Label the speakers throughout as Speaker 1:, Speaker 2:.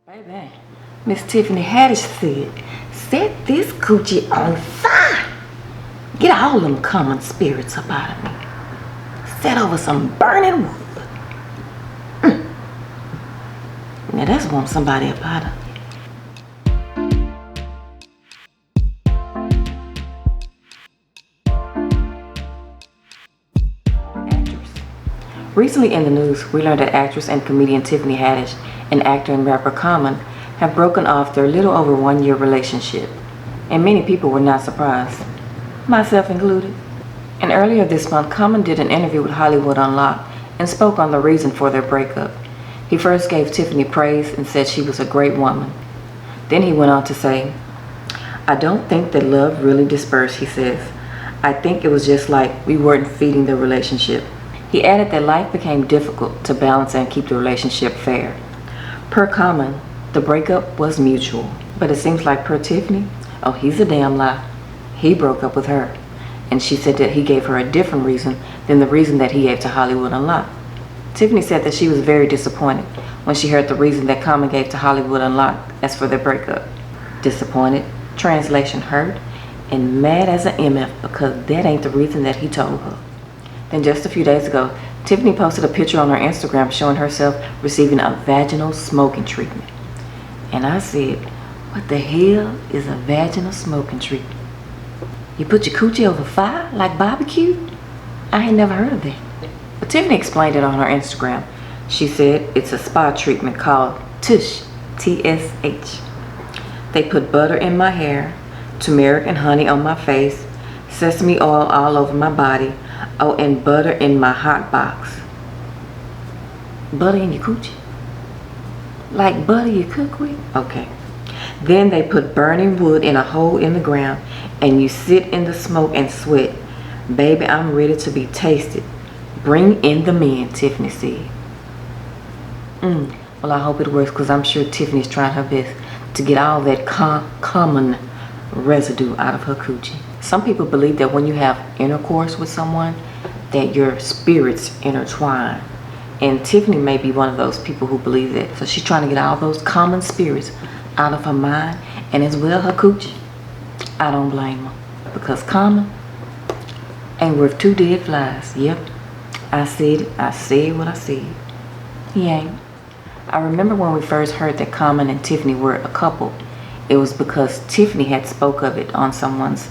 Speaker 1: Baby, Miss Tiffany Haddish said, set this coochie on fire. Get all them common spirits up out of me. Set over some burning wood. Now that's want somebody up out of me. Recently in the news, we learned that actress and comedian Tiffany Haddish and actor and rapper Common have broken off their little over 1 year relationship. And many people were not surprised, myself included. And earlier this month, Common did an interview with Hollywood Unlocked and spoke on the reason for their breakup. He first gave Tiffany praise and said she was a great woman. Then he went on to say, "I don't think that love really dispersed," he says. "I think it was just like we weren't feeding the relationship." He added that life became difficult to balance and keep the relationship fair. Per Common, the breakup was mutual. But it seems like per Tiffany, oh, he's a damn lie. He broke up with her. And she said that he gave her a different reason than the reason that he gave to Hollywood Unlocked. Tiffany said that she was very disappointed when she heard the reason that Common gave to Hollywood Unlocked as for their breakup. Disappointed, translation hurt, and mad as an MF because that ain't the reason that he told her. Then just a few days ago, Tiffany posted a picture on her Instagram showing herself receiving a vaginal smoking treatment. And I said, what the hell is a vaginal smoking treatment? You put your coochie over fire like barbecue? I ain't never heard of that. But Tiffany explained it on her Instagram. She said it's a spa treatment called TSH, T-S-H. They put butter in my hair, turmeric and honey on my face, sesame oil all over my body, oh, and butter in my hot box. Butter in your coochie? Like butter you cook with? Okay. Then they put burning wood in a hole in the ground and you sit in the smoke and sweat. Baby, I'm ready to be tasted. Bring in the men, Tiffany said. Well, I hope it works because I'm sure Tiffany's trying her best to get all that common residue out of her coochie. Some people believe that when you have intercourse with someone, that your spirits intertwine. And Tiffany may be one of those people who believe that. So she's trying to get all those common spirits out of her mind and as well her coochie. I don't blame her because Common ain't worth 2 dead flies. Yep, I said it. I said what I said. He ain't. I remember when we first heard that Common and Tiffany were a couple, it was because Tiffany had spoke of it on someone's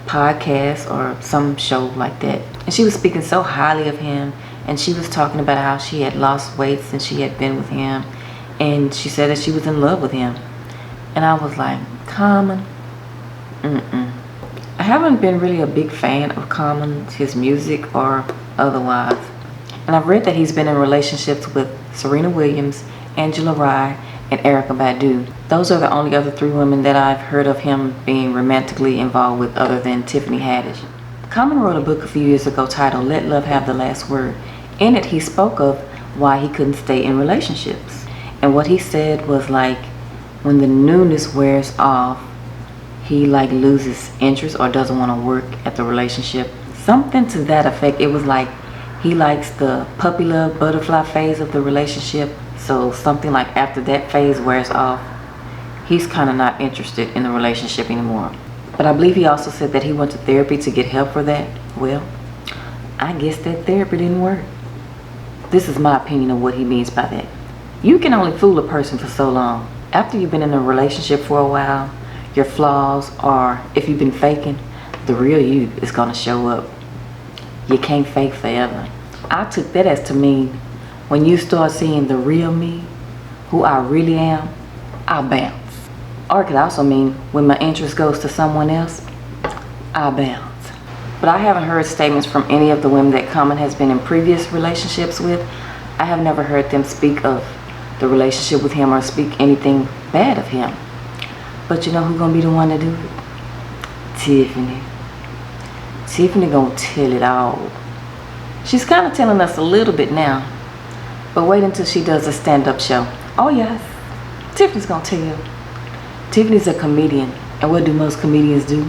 Speaker 1: podcast or some show like that. And she was speaking so highly of him, and she was talking about how she had lost weight since she had been with him, and she said that she was in love with him. And I was like, Common? I haven't been really a big fan of Common, his music or otherwise. And I've read that he's been in relationships with Serena Williams, Angela Rye, and Erykah Badu. Those are the only other 3 women that I've heard of him being romantically involved with other than Tiffany Haddish. Common wrote a book a few years ago titled Let Love Have the Last Word. In it, he spoke of why he couldn't stay in relationships. And what he said was like, when the newness wears off, he like loses interest or doesn't want to work at the relationship. Something to that effect. It was like he likes the puppy love butterfly phase of the relationship. So something like after that phase wears off, he's kind of not interested in the relationship anymore. But I believe he also said that he went to therapy to get help for that. Well, I guess that therapy didn't work. This is my opinion of what he means by that. You can only fool a person for so long. After you've been in a relationship for a while, your flaws, or if you've been faking, the real you is going to show up. You can't fake forever. I took that as to mean when you start seeing the real me, who I really am, I'll bounce. Or it could also mean when my interest goes to someone else, I'll bounce. But I haven't heard statements from any of the women that Common has been in previous relationships with. I have never heard them speak of the relationship with him or speak anything bad of him. But you know who's gonna be the one to do it? Tiffany. Tiffany gonna tell it all. She's kind of telling us a little bit now, but wait until she does a stand-up show. Oh yes, Tiffany's gonna tell you. Tiffany's a comedian, and what do most comedians do?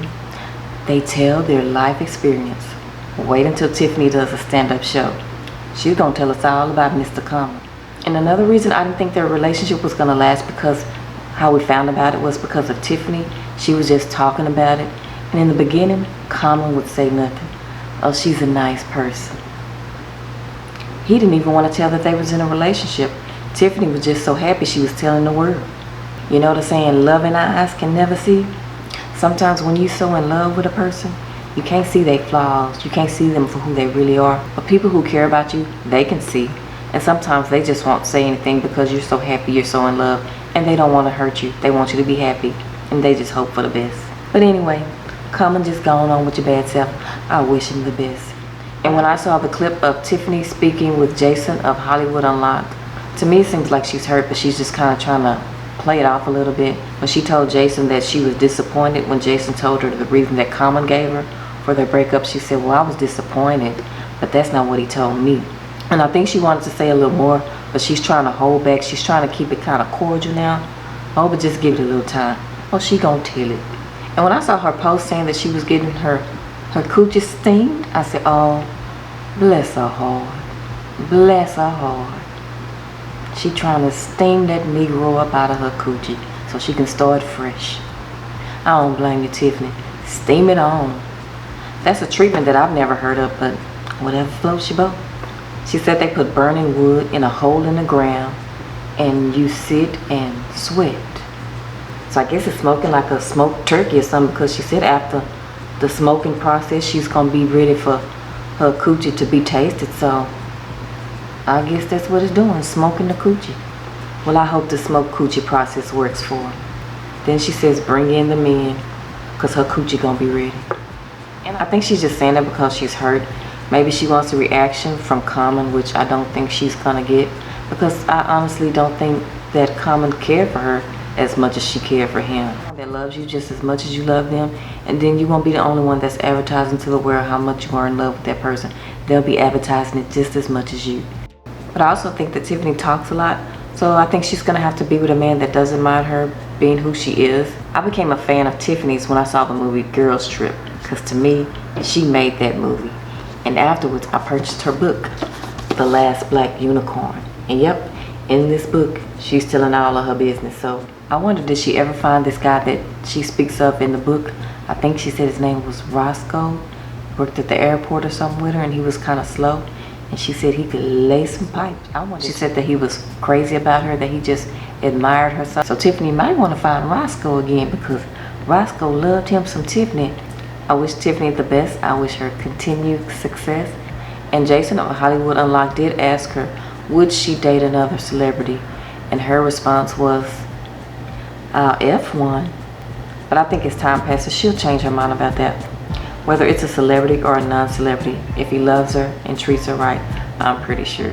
Speaker 1: They tell their life experience. Wait until Tiffany does a stand-up show. She's gonna tell us all about Mr. Common. And another reason I didn't think their relationship was gonna last, because how we found about it was because of Tiffany. She was just talking about it. And in the beginning, Common would say nothing. Oh, she's a nice person. He didn't even want to tell that they was in a relationship. Tiffany was just so happy she was telling the world. You know the saying, love in eyes can never see? Sometimes when you're so in love with a person, you can't see their flaws. You can't see them for who they really are. But people who care about you, they can see. And sometimes they just won't say anything because you're so happy, you're so in love, and they don't want to hurt you. They want you to be happy, and they just hope for the best. But anyway, Common just going on with your bad self. I wish him the best. And when I saw the clip of Tiffany speaking with Jason of Hollywood Unlocked, to me it seems like she's hurt, but she's just kind of trying to play it off a little bit. When she told Jason that she was disappointed when Jason told her the reason that Common gave her for their breakup, she said, well, I was disappointed, but that's not what he told me. And I think she wanted to say a little more, but she's trying to hold back. She's trying to keep it kind of cordial now. Oh, but just give it a little time. Oh, she gonna tell it. And when I saw her post saying that she was getting her coochie steamed, I said, oh, bless her heart. Bless her heart. She trying to steam that Negro up out of her coochie so she can start fresh. I don't blame you, Tiffany. Steam it on. That's a treatment that I've never heard of, but whatever floats your boat. She said they put burning wood in a hole in the ground and you sit and sweat. So I guess it's smoking like a smoked turkey or something, because she said after the smoking process, she's going to be ready for her coochie to be tasted. So I guess that's what it's doing, smoking the coochie. Well, I hope the smoked coochie process works for her. Then she says bring in the men, because her coochie going to be ready. And I think she's just saying that because she's hurt. Maybe she wants a reaction from Common, which I don't think she's going to get, because I honestly don't think that Common cared for her as much as she cared for him. That loves you just as much as you love them, and then you won't be the only one that's advertising to the world how much you are in love with that person. They'll be advertising it just as much as you. But I also think that Tiffany talks a lot, so I think she's gonna have to be with a man that doesn't mind her being who she is. I became a fan of Tiffany's when I saw the movie Girls Trip, because to me, she made that movie. And afterwards, I purchased her book, The Last Black Unicorn. And yep, in this book, she's telling all of her business. So I wonder, did she ever find this guy that she speaks of in the book? I think she said his name was Roscoe. Worked at the airport or something with her, and he was kind of slow. And she said he could lay some pipes. She said that he was crazy about her, that he just admired her. So Tiffany might want to find Roscoe again, because Roscoe loved him some Tiffany. I wish Tiffany the best. I wish her continued success. And Jason of Hollywood Unlocked did ask her, would she date another celebrity? And her response was, I'll F one. But I think as time passes, she'll change her mind about that. Whether it's a celebrity or a non-celebrity, if he loves her and treats her right, I'm pretty sure.